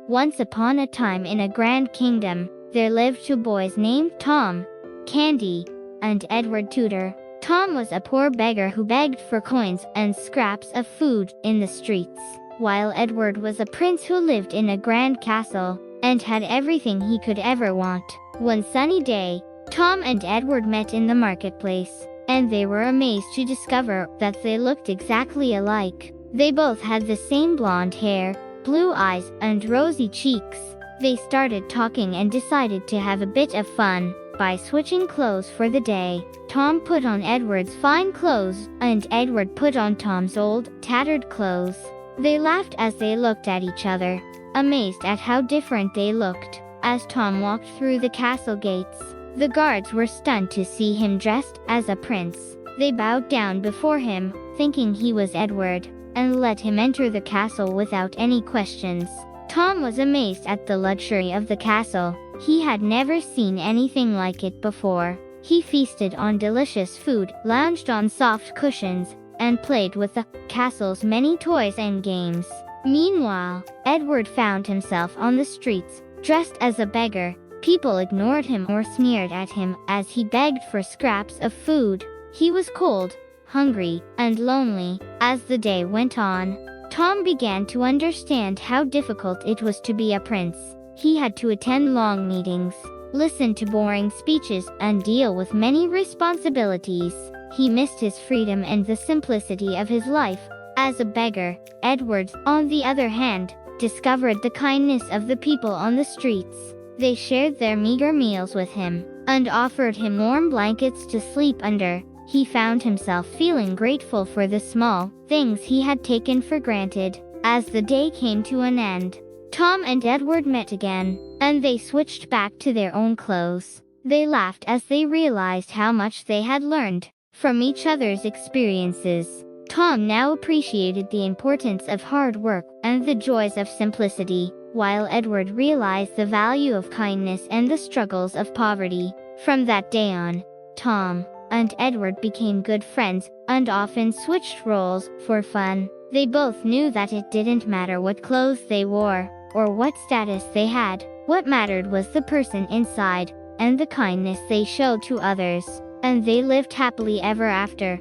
Once upon a time in a grand kingdom, there lived two boys named Tom, Candy, and Edward Tudor. Tom was a poor beggar who begged for coins and scraps of food in the streets, while Edward was a prince who lived in a grand castle and had everything he could ever want. One sunny day, Tom and Edward met in the marketplace, and they were amazed to discover that they looked exactly alike. They both had the same blonde hair, blue eyes, and rosy cheeks. They started talking and decided to have a bit of fun by switching clothes for the day. Tom put on Edward's fine clothes, and Edward put on Tom's old, tattered clothes. They laughed as they looked at each other, amazed at how different they looked. As Tom walked through the castle gates, the guards were stunned to see him dressed as a prince. They bowed down before him, thinking he was Edward, and let him enter the castle without any questions. Tom was amazed at the luxury of the castle. He had never seen anything like it before. He feasted on delicious food, lounged on soft cushions, and played with the castle's many toys and games. Meanwhile, Edward found himself on the streets, dressed as a beggar. People ignored him or sneered at him as he begged for scraps of food. He was cold, hungry, and lonely. As the day went on, Tom began to understand how difficult it was to be a prince. He had to attend long meetings, listen to boring speeches, and deal with many responsibilities. He missed his freedom and the simplicity of his life as a beggar. Edward, on the other hand, discovered the kindness of the people on the streets. They shared their meager meals with him and offered him warm blankets to sleep under. He found himself feeling grateful for the small things he had taken for granted. As the day came to an end, Tom and Edward met again, and they switched back to their own clothes. They laughed as they realized how much they had learned from each other's experiences. Tom now appreciated the importance of hard work and the joys of simplicity, while Edward realized the value of kindness and the struggles of poverty. From that day on, Tom and Edward became good friends and often switched roles for fun. They both knew that it didn't matter what clothes they wore or what status they had. What mattered was the person inside and the kindness they showed to others. And they lived happily ever after.